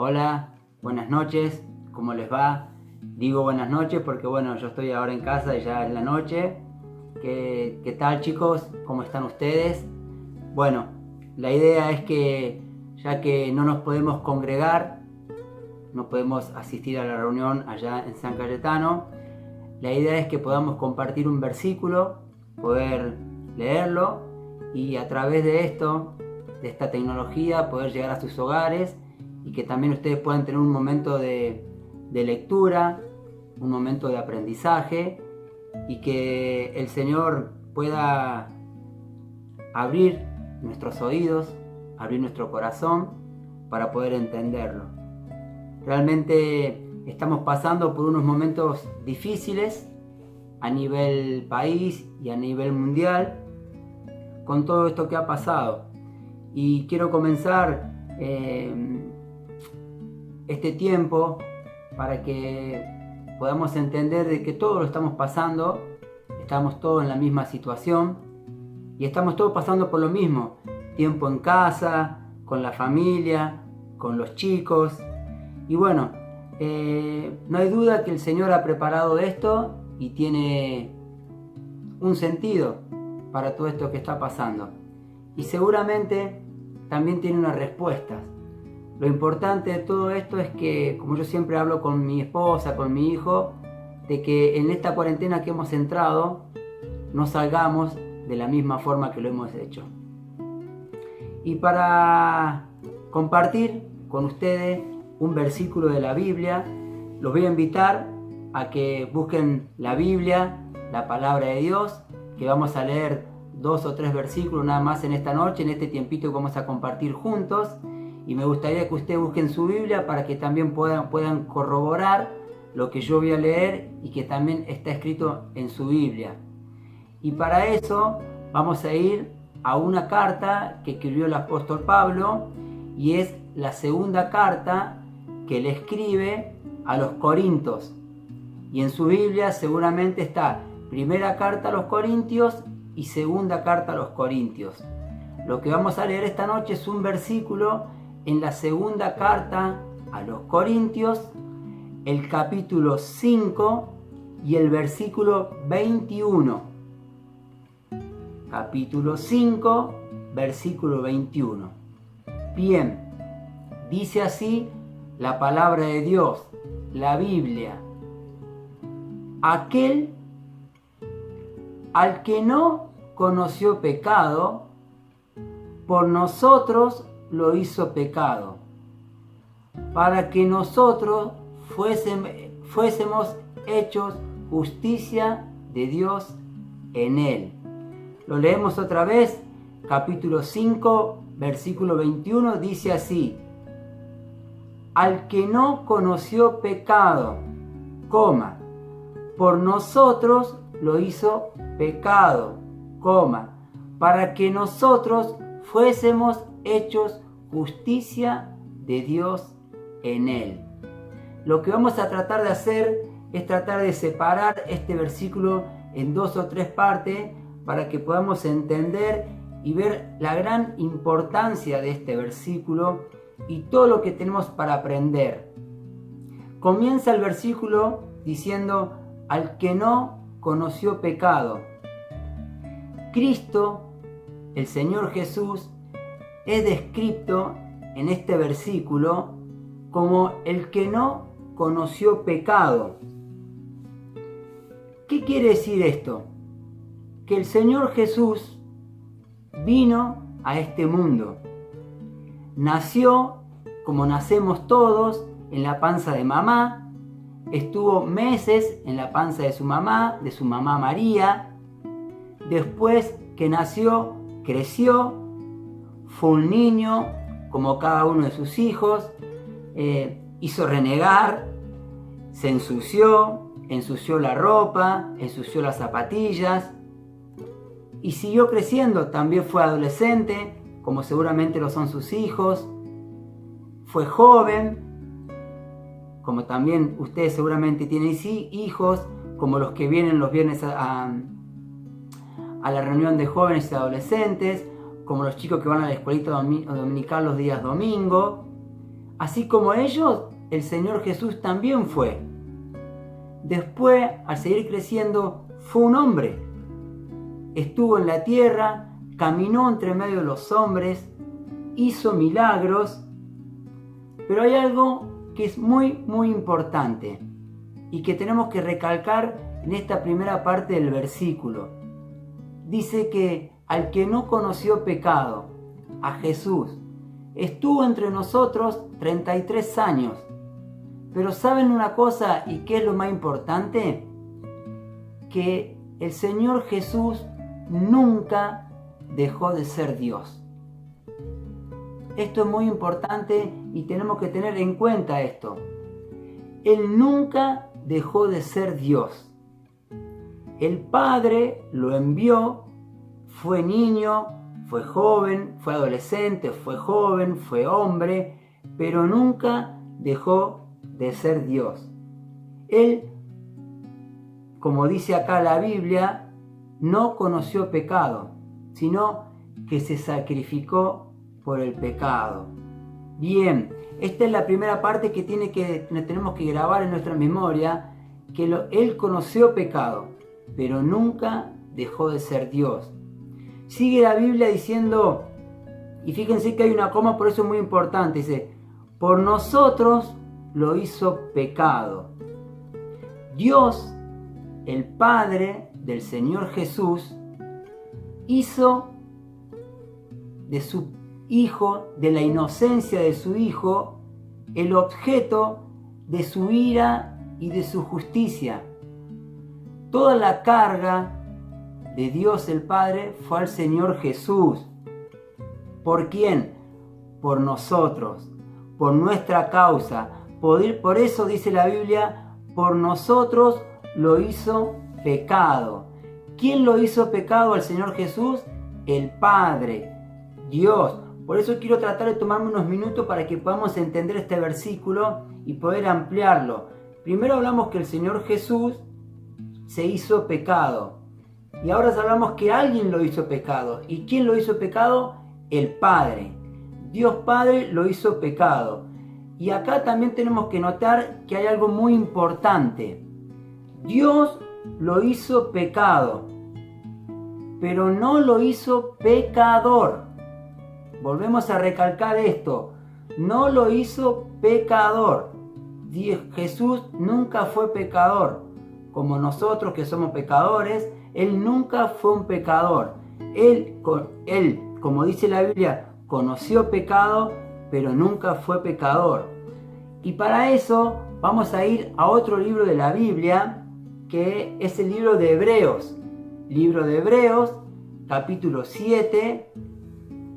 Hola, buenas noches, ¿cómo les va? Digo buenas noches porque bueno, yo estoy ahora en casa y ya es la noche. ¿Qué tal, chicos? ¿Cómo están ustedes? Bueno, la idea es que ya que no nos podemos congregar, no podemos asistir a la reunión allá en San Cayetano, la idea es que podamos compartir un versículo, poder leerlo y a través de esto, de esta tecnología, poder llegar a sus hogares y que también ustedes puedan tener un momento de lectura, un momento de aprendizaje y que el Señor pueda abrir nuestros oídos, abrir nuestro corazón para poder entenderlo. Realmente estamos pasando por unos momentos difíciles a nivel país y a nivel mundial con todo esto que ha pasado. Y quiero comenzar este tiempo para que podamos entender de que todos lo estamos pasando, estamos todos en la misma situación y estamos todos pasando por lo mismo. Tiempo en casa, con la familia, con los chicos. Y bueno, no hay duda que el Señor ha preparado esto y tiene un sentido para todo esto que está pasando. Y seguramente también tiene una respuesta. Lo importante de todo esto es que, como yo siempre hablo con mi esposa, con mi hijo, de que en esta cuarentena que hemos entrado, no salgamos de la misma forma que lo hemos hecho. Y para compartir con ustedes un versículo de la Biblia, los voy a invitar a que busquen la Biblia, la palabra de Dios, que vamos a leer 2 o 3 versículos nada más en esta noche, en este tiempito que vamos a compartir juntos. Y me gustaría que ustedes busquen su Biblia para que también puedan corroborar lo que yo voy a leer y que también está escrito en su Biblia. Y para eso vamos a ir a una carta que escribió el apóstol Pablo y es la segunda carta que le escribe a los Corintios. Y en su Biblia seguramente está primera carta a los Corintios y segunda carta a los Corintios. Lo que vamos a leer esta noche es un versículo en la segunda carta a los Corintios, el capítulo 5 y el versículo 21. Capítulo 5, versículo 21. Bien, dice así la palabra de Dios, la Biblia. Aquel al que no conoció pecado, por nosotros lo hizo pecado, para que nosotros fuésemos hechos justicia de Dios en él. Lo leemos otra vez, capítulo 5, versículo 21, dice así: al que no conoció pecado, por nosotros lo hizo pecado, para que nosotros fuésemos hechos justicia de Dios en él. Lo que vamos a tratar de hacer es tratar de separar este versículo en 2 o 3 partes para que podamos entender y ver la gran importancia de este versículo y todo lo que tenemos para aprender. Comienza el versículo diciendo: al que no conoció pecado. Cristo, el Señor Jesús, es descrito en este versículo como el que no conoció pecado. ¿Qué quiere decir esto? Que el Señor Jesús vino a este mundo. Nació como nacemos todos en la panza de mamá, estuvo meses en la panza de su mamá María. Después que nació, creció, fue un niño como cada uno de sus hijos, hizo renegar, se ensució la ropa, ensució las zapatillas y siguió creciendo. También fue adolescente, como seguramente lo son sus hijos, fue joven, como también ustedes seguramente tienen hijos, como los que vienen los viernes a la reunión de jóvenes y adolescentes, como los chicos que van a la escuelita dominical los días domingo. Así como ellos, el Señor Jesús también fue. Después, al seguir creciendo, fue un hombre. Estuvo en la tierra, caminó entre medio de los hombres, hizo milagros, pero hay algo que es muy, muy importante y que tenemos que recalcar en esta primera parte del versículo. Dice que al que no conoció pecado, a Jesús, estuvo entre nosotros 33 años. Pero ¿saben una cosa y qué es lo más importante? Que el Señor Jesús nunca dejó de ser Dios. Esto es muy importante y tenemos que tener en cuenta esto. Él nunca dejó de ser Dios. El Padre lo envió, fue niño, fue joven, fue adolescente, fue joven, fue hombre, pero nunca dejó de ser Dios. Él, como dice acá la Biblia, no conoció pecado, sino que se sacrificó por el pecado. Bien, esta es la primera parte que tenemos que grabar en nuestra memoria, que Él conoció pecado, pero nunca dejó de ser Dios. Sigue la Biblia diciendo, y fíjense que hay una coma, por eso es muy importante, dice, por nosotros lo hizo pecado. Dios, el Padre del Señor Jesús, hizo de su Hijo, de la inocencia de su Hijo, el objeto de su ira y de su justicia. Toda la carga de Dios el Padre fue al Señor Jesús. ¿Por quién? Por nosotros, por nuestra causa. Por eso dice la Biblia, por nosotros lo hizo pecado. ¿Quién lo hizo pecado al Señor Jesús? El Padre, Dios. Por eso quiero tratar de tomarme unos minutos para que podamos entender este versículo y poder ampliarlo. Primero hablamos que el Señor Jesús se hizo pecado. Y ahora hablamos que alguien lo hizo pecado. ¿Y quién lo hizo pecado? El Padre. Dios Padre lo hizo pecado. Y acá también tenemos que notar que hay algo muy importante. Dios lo hizo pecado, pero no lo hizo pecador. Volvemos a recalcar esto. No lo hizo pecador. Jesús nunca fue pecador. Como nosotros que somos pecadores, Él nunca fue un pecador. Él, como dice la Biblia, conoció pecado, pero nunca fue pecador. Y para eso vamos a ir a otro libro de la Biblia, que es el libro de Hebreos. Libro de Hebreos, capítulo 7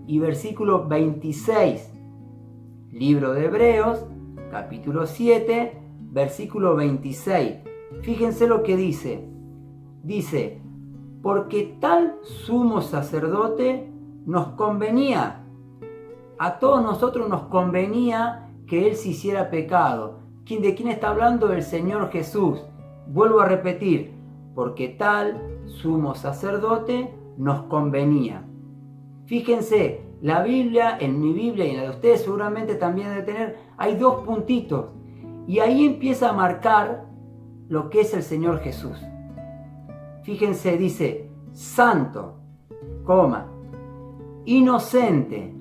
y versículo 26. Libro de Hebreos, capítulo 7, versículo 26. Fíjense lo que dice. Dice, porque tal sumo sacerdote nos convenía. A todos nosotros nos convenía que Él se hiciera pecado. ¿De quién está hablando? El Señor Jesús. Vuelvo a repetir, porque tal sumo sacerdote nos convenía. Fíjense, la Biblia, en mi Biblia y en la de ustedes seguramente también debe tener, hay dos puntitos. Y ahí empieza a marcar lo que es el Señor Jesús. Fíjense, dice, santo, inocente,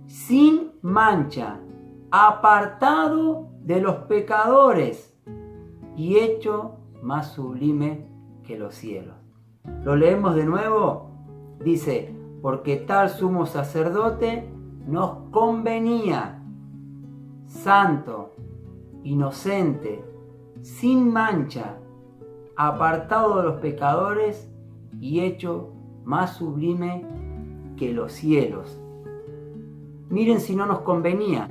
sin mancha, apartado de los pecadores y hecho más sublime que los cielos. Lo leemos de nuevo. Dice, porque tal sumo sacerdote nos convenía, santo, inocente, sin mancha, apartado de los pecadores y hecho más sublime que los cielos. Miren si no nos convenía.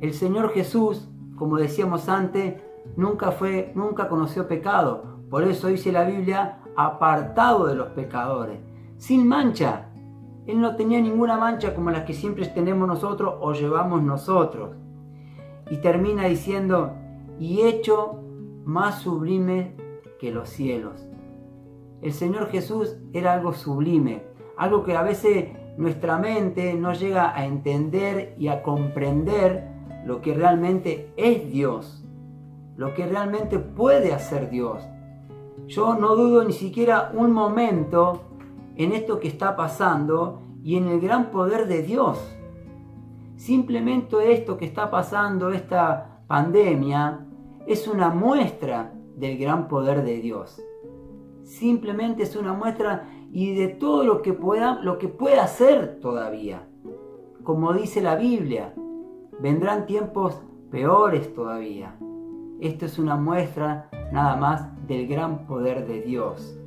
El Señor Jesús, como decíamos antes, nunca conoció pecado. Por eso dice la Biblia, apartado de los pecadores, sin mancha. Él no tenía ninguna mancha como las que siempre tenemos nosotros o llevamos nosotros. Y termina diciendo, y hecho más sublime que los cielos. El Señor Jesús era algo sublime, algo que a veces nuestra mente no llega a entender y a comprender lo que realmente es Dios, lo que realmente puede hacer Dios. Yo no dudo ni siquiera un momento en esto que está pasando y en el gran poder de Dios. Simplemente esto que está pasando, esta pandemia, es una muestra del gran poder de Dios. Simplemente es una muestra y de todo lo que pueda hacer todavía. Como dice la Biblia, vendrán tiempos peores todavía. Esto es una muestra nada más del gran poder de Dios.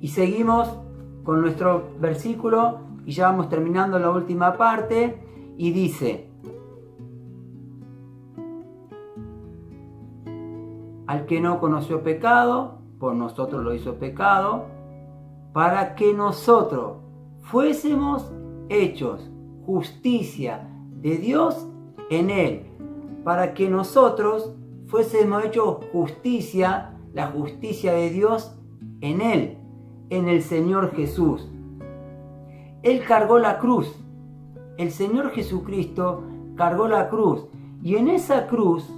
Y seguimos con nuestro versículo y ya vamos terminando la última parte y dice: al que no conoció pecado, por nosotros lo hizo pecado, para que nosotros fuésemos hechos justicia de Dios en él, para que nosotros fuésemos hechos justicia, la justicia de Dios en él, en el Señor Jesús. Él cargó la cruz, el Señor Jesucristo cargó la cruz, y en esa cruz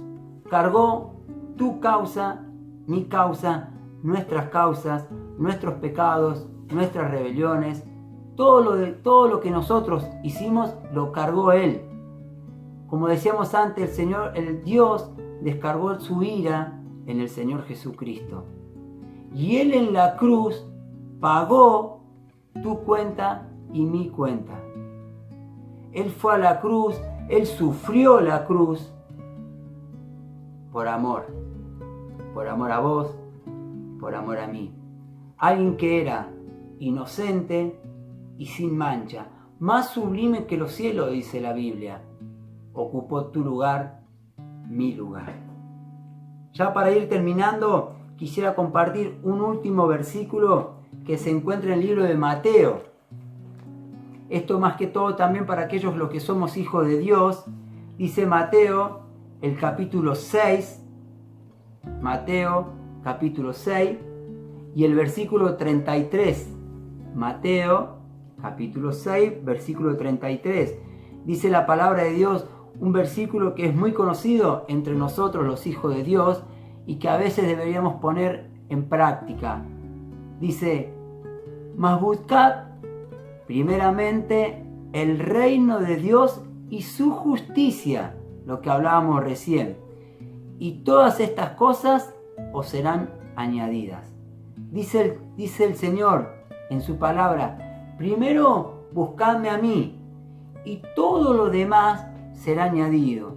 cargó tu causa, mi causa, nuestras causas, nuestros pecados, nuestras rebeliones, todo lo que nosotros hicimos lo cargó Él. Como decíamos antes, el Dios descargó su ira en el Señor Jesucristo. Y Él en la cruz pagó tu cuenta y mi cuenta. Él fue a la cruz, Él sufrió la cruz por amor a vos, por amor a mí. Alguien que era inocente y sin mancha, más sublime que los cielos, dice la Biblia, ocupó tu lugar, mi lugar. Ya para ir terminando, quisiera compartir un último versículo que se encuentra en el libro de Mateo. Esto más que todo también para aquellos los que somos hijos de Dios. Dice Mateo, el capítulo 6, Mateo capítulo 6 y el versículo 33. Mateo capítulo 6, versículo 33. Dice la palabra de Dios, un versículo que es muy conocido entre nosotros los hijos de Dios y que a veces deberíamos poner en práctica. Dice: mas buscad primeramente el reino de Dios y su justicia, lo que hablábamos recién, y todas estas cosas os serán añadidas. Dice el Señor en su palabra: primero buscadme a mí y todo lo demás será añadido.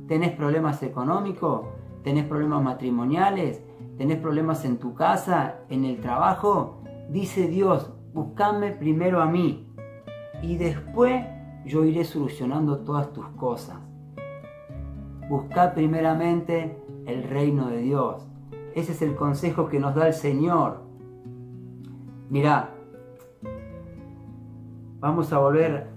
¿Tenés problemas económicos? ¿Tenés problemas matrimoniales? ¿Tenés problemas en tu casa? ¿En el trabajo? Dice Dios: buscadme primero a mí y después yo iré solucionando todas tus cosas. Buscad primeramente el reino de Dios. Ese es el consejo que nos da el Señor. Mirá, vamos a volver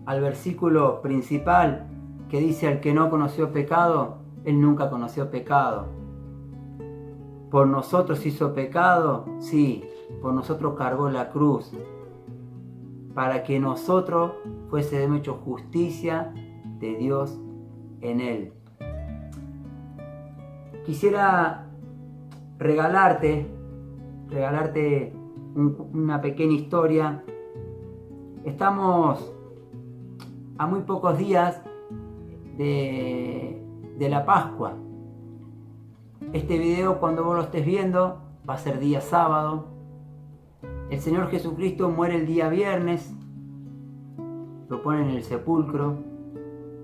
al versículo principal que dice: al que no conoció pecado, él nunca conoció pecado. ¿Por nosotros hizo pecado? Sí, por nosotros cargó la cruz, para que nosotros fuésemos hechos justicia de Dios en él. Quisiera regalarte una pequeña historia. Estamos a muy pocos días de la Pascua. Este video, cuando vos lo estés viendo, va a ser día sábado. El Señor Jesucristo muere el día viernes, lo ponen en el sepulcro,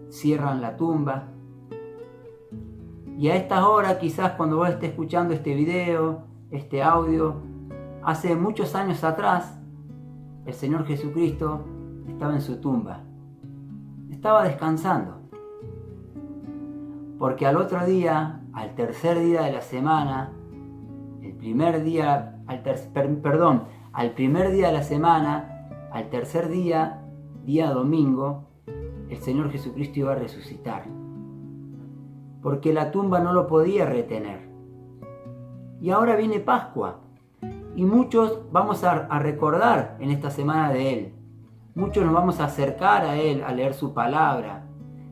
cierran la tumba. Y a estas horas, quizás cuando vos estés escuchando este video, este audio, hace muchos años atrás, el Señor Jesucristo estaba en su tumba. Estaba descansando. Porque al otro día, al tercer día de la semana, al primer día de la semana, al tercer día, día domingo, el Señor Jesucristo iba a resucitar. Porque la tumba no lo podía retener. Y ahora viene Pascua. Y muchos vamos a recordar en esta semana de Él. muchos nos vamos a acercar a Él, a leer su palabra.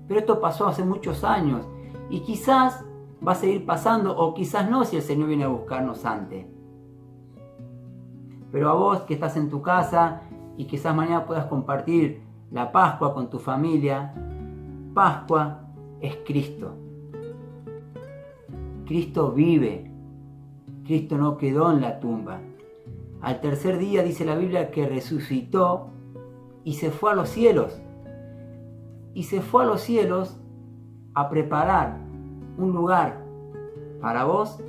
Pero esto pasó hace muchos años y quizás va a seguir pasando o quizás no si el Señor viene a buscarnos antes. Pero a vos que estás en tu casa y quizás mañana puedas compartir la Pascua con tu familia, Pascua es Cristo. Cristo vive. Cristo no quedó en la tumba. Al tercer día dice la Biblia que resucitó y se fue a los cielos. Y se fue a los cielos a preparar un lugar para vos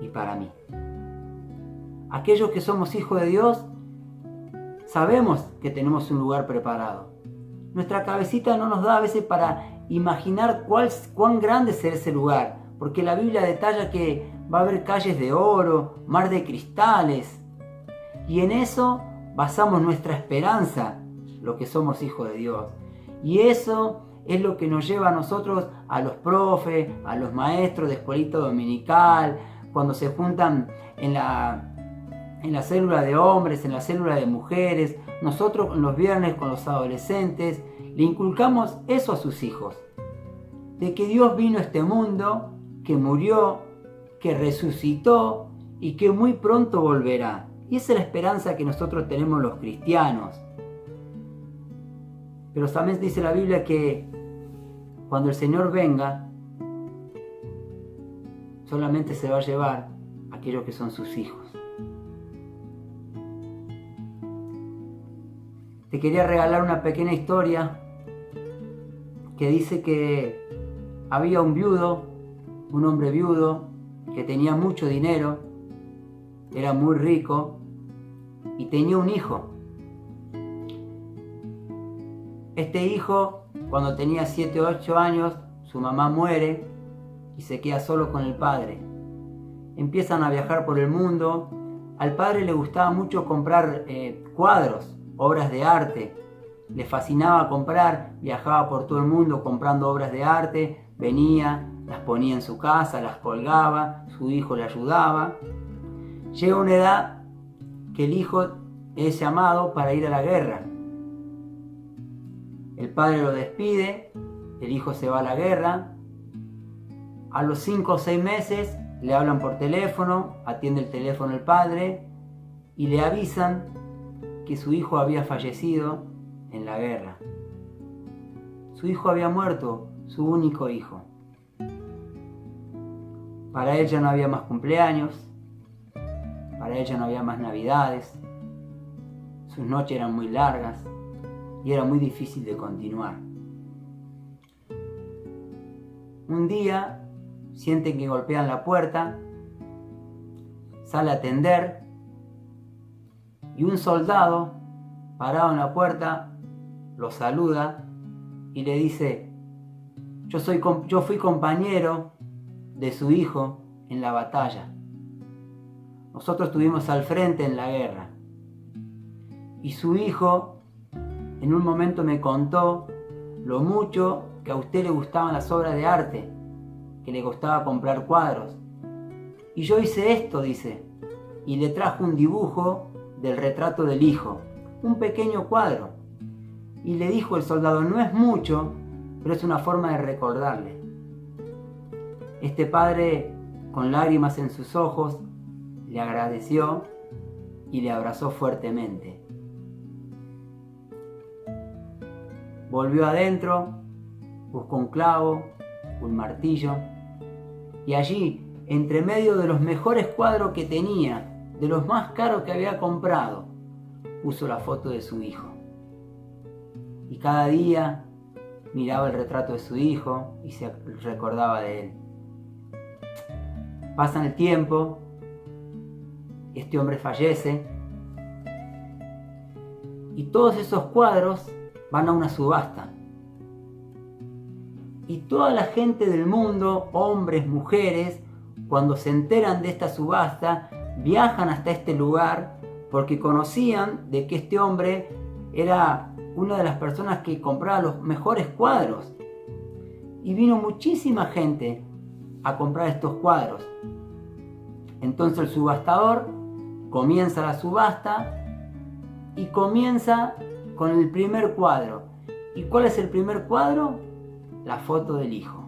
y para mí. Aquellos que somos hijos de Dios, sabemos que tenemos un lugar preparado. Nuestra cabecita no nos da a veces para imaginar cuán grande será ese lugar, porque la Biblia detalla que va a haber calles de oro, mar de cristales, y en eso basamos nuestra esperanza, lo que somos hijos de Dios. Y eso es lo que nos lleva a nosotros, a los profes, a los maestros de escuelita dominical, cuando se juntan en la célula de hombres, en la célula de mujeres. Nosotros los viernes con los adolescentes le inculcamos eso a sus hijos, de que Dios vino a este mundo, que murió, que resucitó y que muy pronto volverá. Y esa es la esperanza que nosotros tenemos los cristianos. Pero también dice la Biblia que cuando el Señor venga, solamente se va a llevar a aquellos que son sus hijos. Te quería regalar una pequeña historia que dice que había un hombre viudo, que tenía mucho dinero, era muy rico y tenía un hijo. Este hijo, cuando tenía 7 o 8 años, su mamá muere y se queda solo con el padre. Empiezan a viajar por el mundo. Al padre le gustaba mucho comprar cuadros, obras de arte. Le fascinaba comprar, viajaba por todo el mundo comprando obras de arte, venía, las ponía en su casa, las colgaba, su hijo le ayudaba. Llega una edad que el hijo es llamado para ir a la guerra. El padre lo despide, el hijo se va a la guerra. A los 5 o 6 meses le hablan por teléfono, atiende el teléfono el padre y le avisan que su hijo había fallecido en la guerra. Su hijo había muerto, su único hijo. Para él ya no había más cumpleaños, para él ya no había más navidades, sus noches eran muy largas y era muy difícil de continuar. Un día sienten que golpean la puerta, sale a atender y un soldado parado en la puerta lo saluda y le dice: yo fui compañero de su hijo en la batalla. Nosotros estuvimos al frente en la guerra. Y su hijo en un momento me contó lo mucho que a usted le gustaban las obras de arte, que le gustaba comprar cuadros. Y yo hice esto, dice, y le trajo un dibujo del retrato del hijo, un pequeño cuadro. Y le dijo el soldado: no es mucho, pero es una forma de recordarle. Este padre, con lágrimas en sus ojos, le agradeció y le abrazó fuertemente. Volvió adentro, buscó un clavo, un martillo, y allí, entre medio de los mejores cuadros que tenía, de los más caros que había comprado, puso la foto de su hijo. Y cada día miraba el retrato de su hijo y se recordaba de él. Pasa el tiempo, este hombre fallece y todos esos cuadros van a una subasta. Y toda la gente del mundo, hombres, mujeres, cuando se enteran de esta subasta, viajan hasta este lugar porque conocían de que este hombre era una de las personas que compraba los mejores cuadros. Y vino muchísima gente a comprar estos cuadros. Entonces el subastador comienza la subasta y comienza con el primer cuadro. ¿Y cuál es el primer cuadro? La foto del hijo.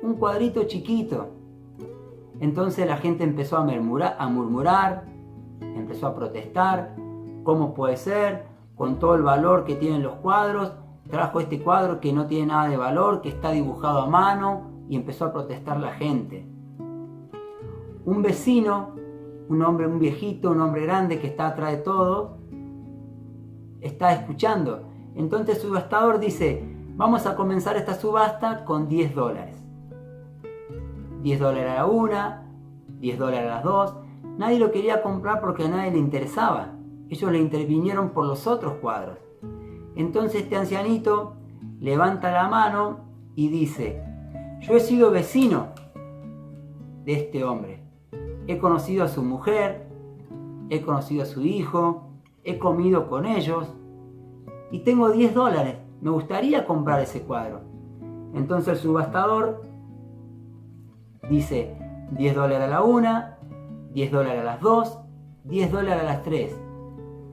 Un cuadrito chiquito. Entonces la gente empezó a murmurar, empezó a protestar. ¿Cómo puede ser? Con todo el valor que tienen los cuadros, trajo este cuadro que no tiene nada de valor, que está dibujado a mano, y empezó a protestar la gente. Un vecino, un hombre, un viejito, un hombre grande que está atrás de todo, está escuchando. Entonces el subastador dice, vamos a comenzar esta subasta con $10. $10 a la una, $10 a las dos. Nadie lo quería comprar porque a nadie le interesaba. Ellos le intervinieron por los otros cuadros. Entonces este ancianito levanta la mano y dice, yo he sido vecino de este hombre. He conocido a su mujer, he conocido a su hijo, he comido con ellos y tengo $10. Me gustaría comprar ese cuadro. Entonces el subastador dice $10 a la una, $10 a las dos, $10 a las tres.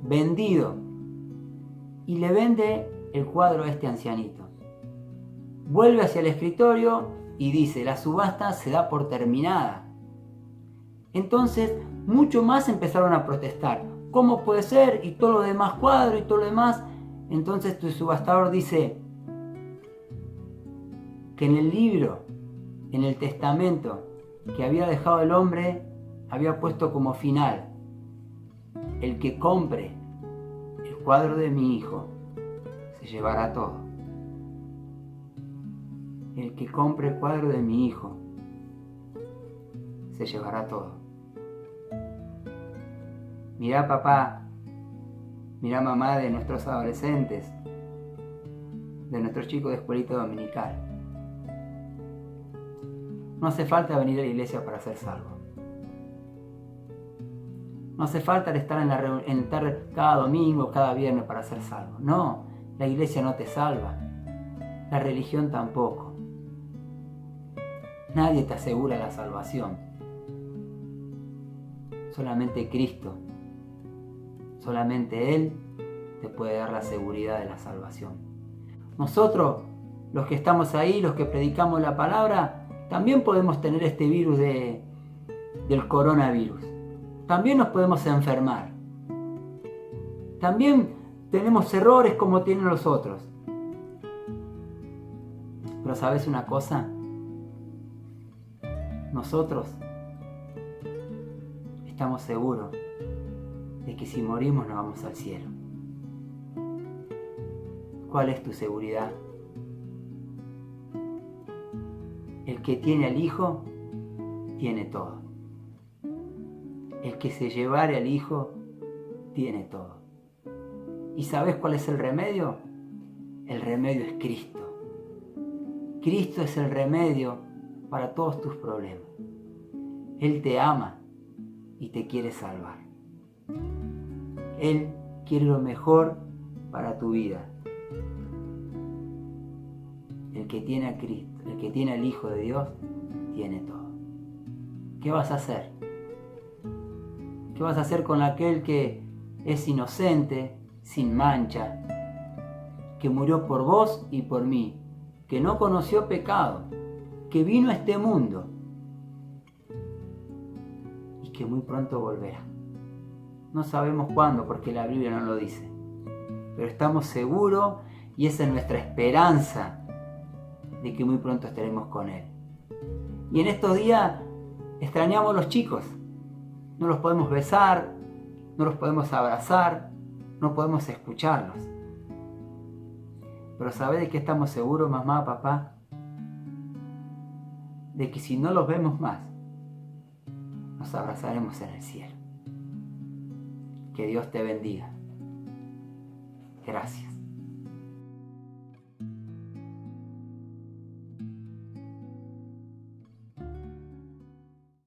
Vendido. Y le vende el cuadro a este ancianito. Vuelve hacia el escritorio y dice, la subasta se da por terminada. Entonces, mucho más empezaron a protestar. ¿Cómo puede ser? Y todo lo demás cuadro y todo lo demás. Entonces tu subastador dice que en el libro, en el testamento que había dejado el hombre, había puesto como final, el que compre el cuadro de mi hijo se llevará todo. El que compre el cuadro de mi hijo se llevará todo. Mirá papá, mirá mamá de nuestros adolescentes, de nuestros chicos de escuelita dominical. No hace falta venir a la iglesia para ser salvo. No hace falta estar cada domingo, cada viernes para ser salvo. No, la iglesia no te salva. La religión tampoco. Nadie te asegura la salvación. Solamente Cristo. Solamente Él te puede dar la seguridad de la salvación. Nosotros, los que estamos ahí, los que predicamos la palabra, también podemos tener este virus del coronavirus. También nos podemos enfermar. También tenemos errores como tienen los otros. Pero ¿sabes una cosa? Nosotros estamos seguros de que si morimos nos vamos al cielo. ¿Cuál es tu seguridad? El que tiene al Hijo, tiene todo. El que se llevare al Hijo, tiene todo. ¿Y sabes cuál es el remedio? El remedio es Cristo. Cristo es el remedio para todos tus problemas. Él te ama y te quiere salvar. Él quiere lo mejor para tu vida. El que tiene a Cristo, el que tiene al Hijo de Dios, tiene todo. ¿Qué vas a hacer? ¿Qué vas a hacer con aquel que es inocente, sin mancha, que murió por vos y por mí, que no conoció pecado, que vino a este mundo y que muy pronto volverá? No sabemos cuándo, porque la Biblia no lo dice, pero estamos seguros y esa es nuestra esperanza de que muy pronto estaremos con Él. Y en estos días extrañamos a los chicos. No los podemos besar, no los podemos abrazar, no podemos escucharlos. Pero ¿sabés de qué estamos seguros, mamá, papá? De que si no los vemos más, nos abrazaremos en el cielo. Que Dios te bendiga. Gracias.